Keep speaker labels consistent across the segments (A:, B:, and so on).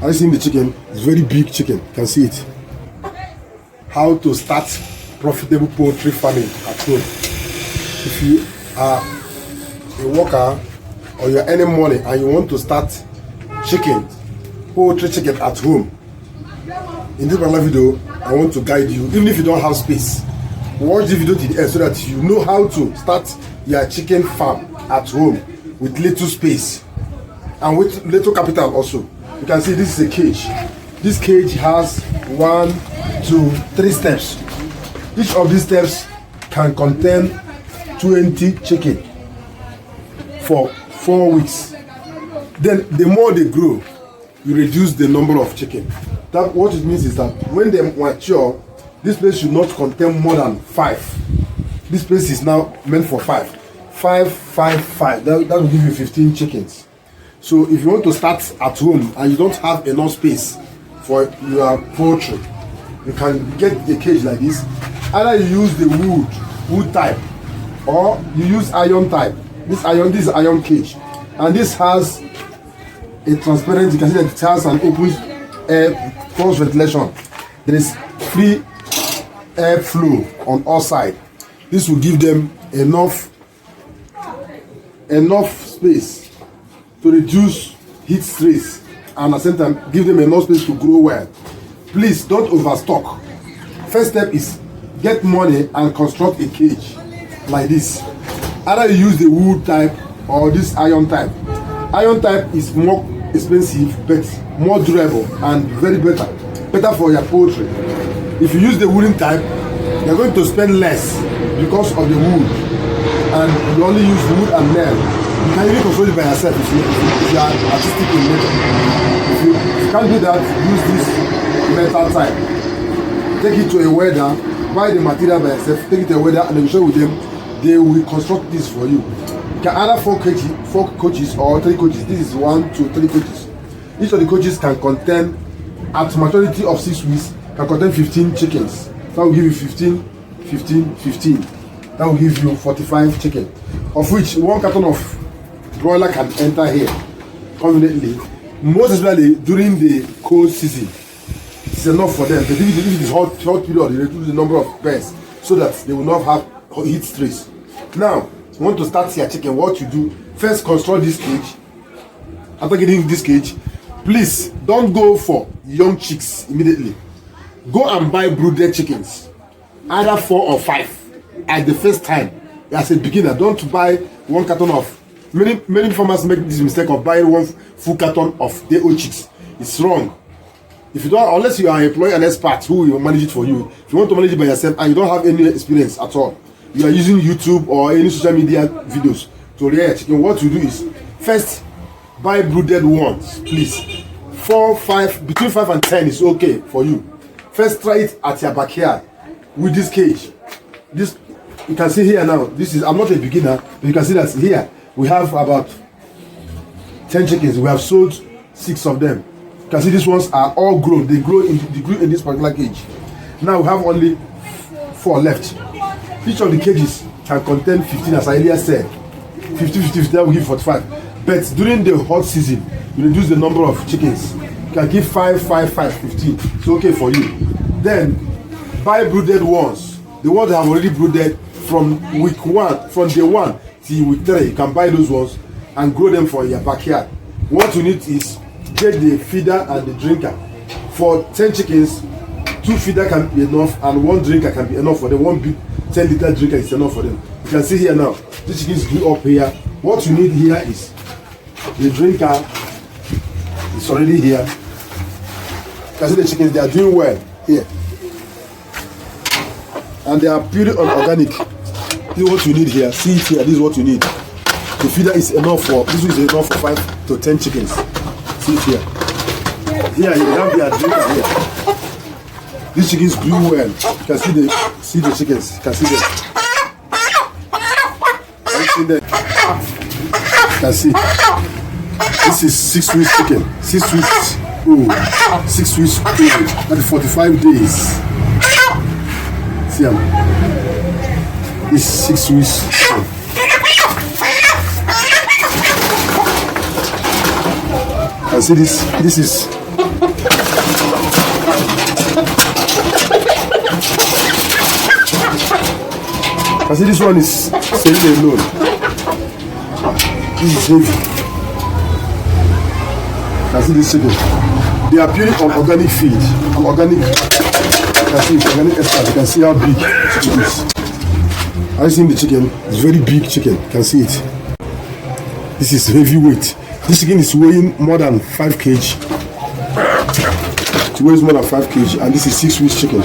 A: Have you seen the chicken? It's very big chicken. You can see it. How to start profitable poultry farming at home. If you are a worker or you're earning money and you want to start poultry chicken at home, in this particular video, I want to guide you. Even if you don't have space, watch the video to the end so that you know how to start your chicken farm at home with little space and with little capital also. You can see this is a cage. This cage has 1, 2, 3 steps. Each of these steps can contain 20 chicken for 4 weeks. Then the more they grow, you reduce the number of chicken. That what it means is that when they mature, this place should not contain more than 5. This place is now meant for 5. 5, 5, 5. That will give you 15 chickens. So if you want to start at home and you don't have enough space for your poultry, you can get a cage like this. Either you use the wood type, or you use iron type. This is iron cage, and this has a transparent. You can see that it has an open air cross ventilation. There is free air flow on all sides. This will give them enough space to reduce heat stress and at the same time give them enough space to grow well. Please don't overstock. First step is get money and construct a cage like this. Either you use the wood type or this iron type. Iron type is more expensive but more durable and very better for your poultry. If you use the wooden type, you're going to spend less because of the wood, and you only use wood and nail. You can even control it by yourself if you are artistic in nature. If you can't do that, use this metal type. Take it to a welder, buy the material by yourself, take it to a welder and then share with them. They will construct this for you. You can either 4 coaches or 3 coaches. This is 1, 2, 3 coaches. Each of the coaches can contain, at maturity of 6 weeks, can contain 15 chickens. That will give you 15, 15, 15. That will give you 45 chicken, of which 1 carton of broiler can enter here conveniently. Most especially during the cold season, it's enough for them. But if it is hot period, they reduce the number of birds so that they will not have heat stress. Now, you want to start your chicken, what you do, first construct this cage. After getting this cage, please don't go for young chicks immediately. Go and buy brooded chickens, either 4 or 5 at the first time. As a beginner, don't buy 1 carton of. Many farmers make this mistake of buying 1 full carton of day old chicks. It's wrong. If you don't, unless you are employing an expert who will manage it for you, if you want to manage it by yourself and you don't have any experience at all, you are using YouTube or any social media videos to rear a chicken, what you do is first buy brooded ones, please. 4, 5, between 5 and 10 is okay for you. First try it at your backyard with this cage. This you can see here now. This is, I'm not a beginner, but you can see that here we have about 10 chickens. We have sold 6 of them. You can see these ones are all grown. They grew in this particular cage. Now we have only 4 left. Each of the cages can contain 15, as I earlier said. 50, that will give 45. But during the hot season, you reduce the number of chickens. You can give 5, 5, 5, 15. It's okay for you. Then buy brooded ones. The ones that have already brooded from week 1, from day 1 till week 3. You can buy those ones and grow them for your backyard. What you need is get the feeder and the drinker. For 10 chickens, 2 feeder can be enough and 1 drinker can be enough for them. 1 big 10-liter drinker is enough for them. You can see here now, these chickens grew up here. What you need here is the drinker is already here. You can see the chickens, they are doing well here. And they are purely organic. This is what you need here. See it here, this is what you need. The feeder is enough for, this is enough for 5 to 10 chickens. See it here. Here you have their drinker here. These chickens grew well. You can see the chickens. You can see them. Can you see them? You can see. This is 6 weeks chicken. 6 weeks old. 6 weeks old. That is 45 days. See them. It's 6 weeks old. And see this. This is I see this one is staying alone. This is heavy. I see this chicken. They are purely on organic feed. On organic. You can see it's organic extract. You can see how big it is. I see the chicken. It's very big chicken. You can see it. This is heavy weight. This chicken is weighing more than 5 kg. It weighs more than 5 kg, and this is 6 weeks chicken.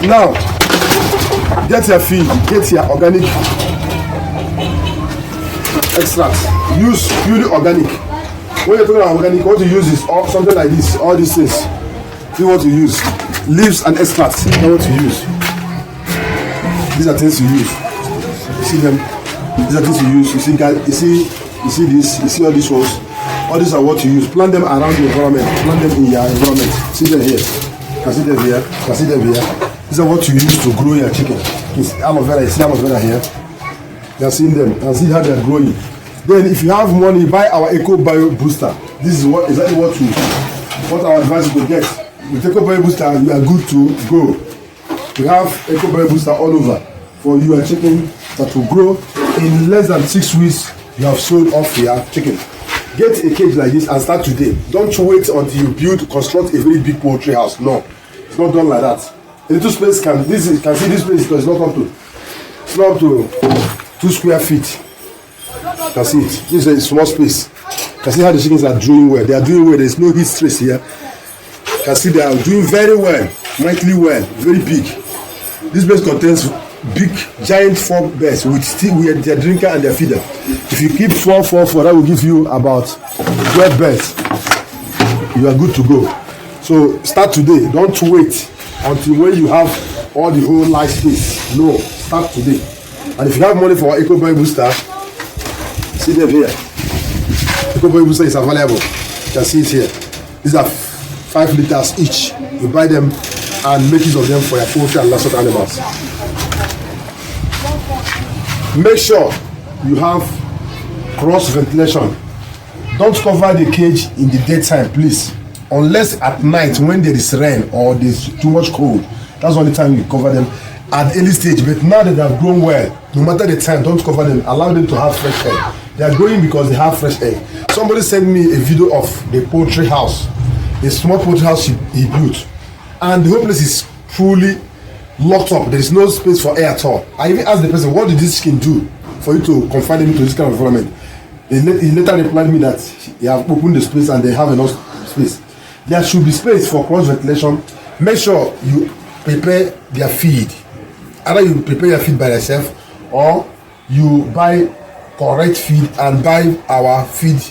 A: Now, get your feed, get your organic extract. Use purely organic. When you're talking about organic, what you use is something like this, all these things. See what you use. Leaves and extracts, that's what you use. These are things you use. You see them? These are things you use. You see this, you see all these ones. All these are what you use. Plant them around the environment. Plant them in your environment. See them here. You can see them here. You can see them here. These are what you use to grow your chicken. It's aloe vera. You see aloe vera here. You are seeing them. You can see how they are growing. Then, if you have money, buy our Eco Bio Booster. This is exactly what our advice is to get. With Eco Bio Booster, you are good to go. We have Eco Bio Booster all over for your chicken that will grow in less than 6 weeks. You have sold off your chicken. Get a cage like this and start today. Don't wait until you construct a very big poultry house. No, it's not done like that. A little space can see this place because it's not up to 2 square feet. You can see it. This is a small space. You can see how the chickens are doing well. They are doing well. There is no heat stress here. You can see they are doing very well, mightily well, very big. This place contains big, giant 4 beds with their drinker and their feeder. If you keep 4, that will give you about 12 beds. You are good to go. So start today. Don't wait until when you have all the whole life space. No, start today. And if you have money for Eco Bio Booster, see them here. Eco Bio Booster is available. You can see it here. These are 5 liters each. You buy them and make use of them for your poultry and livestock animals. Make sure you have cross ventilation. Don't cover the cage in the daytime, please. Unless at night when there is rain or there's too much cold. That's the only time you cover them at early stage. But now that they have grown well, no matter the time, don't cover them. Allow them to have fresh air. They are growing because they have fresh air. Somebody sent me a video of the poultry house, a small poultry house he built, and the whole place is fully locked up. There is no space for air at all. I even asked the person, what did this chicken do for you to confine them into this kind of environment? He later replied me that he have opened the space and they have enough space. There should be space for cross ventilation. Make sure you prepare their feed. Either you prepare your feed by yourself or you buy correct feed and buy our feed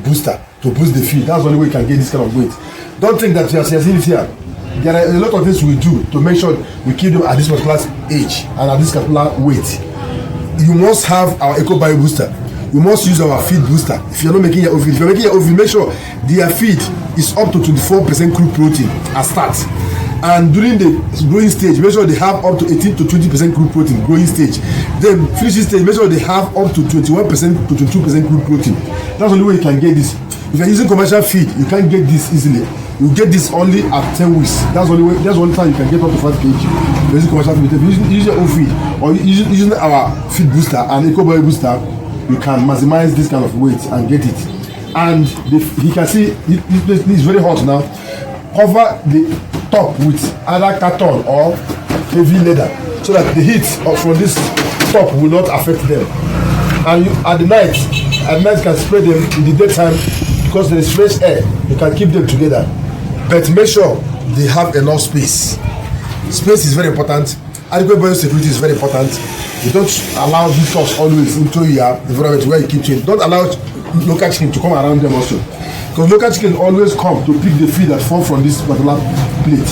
A: booster to boost the feed. That's the only way you can get this kind of weight. Don't think that you are seeing it here. There are a lot of things we do to make sure we keep them at this particular age and at this particular weight. You must have our Eco Bio Booster. You must use our feed booster. If you're not making your own feed, if you're making your own feed, make sure their feed is up to 24% crude protein at start. And during the growing stage, make sure they have up to 18 to 20% crude protein, growing stage. Then finishing stage, make sure they have up to 21% to 22% crude protein. That's the only way you can get this. If you're using commercial feed, you can't get this easily. You get this only at 10 weeks. That's the only way. That's the only time you can get up to 5 kg. Using commercial feed. If you use your own feed or using our feed booster and Eco Bio Booster, you can maximize this kind of weight and get it. And you can see this is very hot now. Cover the top with either carton or heavy leather so that the heat from this top will not affect them. And you, at night you can spray them in the daytime because there is fresh air. You can keep them together, but make sure they have enough space. Space is very important. Adequate biosecurity is very important. You don't allow visitors always into your environment where you keep chicken. Don't allow local chicken to come around them also. Because local chicken always come to pick the feed that fall from this particular plate.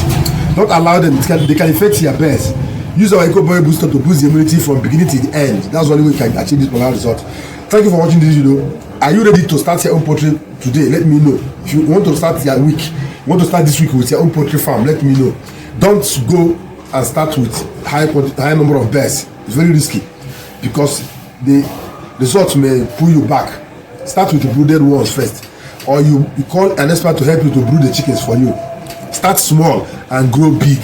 A: Don't allow them, they can infect your birds. Use our Eco Bio Booster to boost the immunity from beginning to the end. That's the only way we can achieve this particular result. Thank you for watching this video. Are you ready to start your own poultry today? Let me know. If you want to start your week, you want to start this week with your own poultry farm, let me know. Don't go and start with high number of birds. It's very risky because the result may pull you back. Start with the brooded ones first, or you call an expert to help you to brood the chickens for you. Start small and grow big.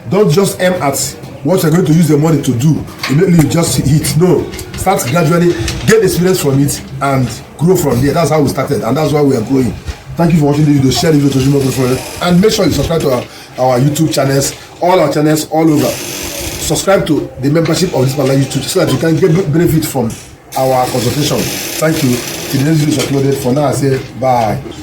A: Don't just aim at what you're going to use the money to do. Immediately you just hit. No, start gradually, get experience from it and grow from there. That's how we started, and that's why we are growing. Thank you for watching the video. Share the video to more people, and make sure you subscribe to our YouTube channels, all our channels all over. Subscribe to the membership of this particular YouTube so that you can get benefit from our consultation. Thank you. Till the next video is uploaded. For now, I say bye.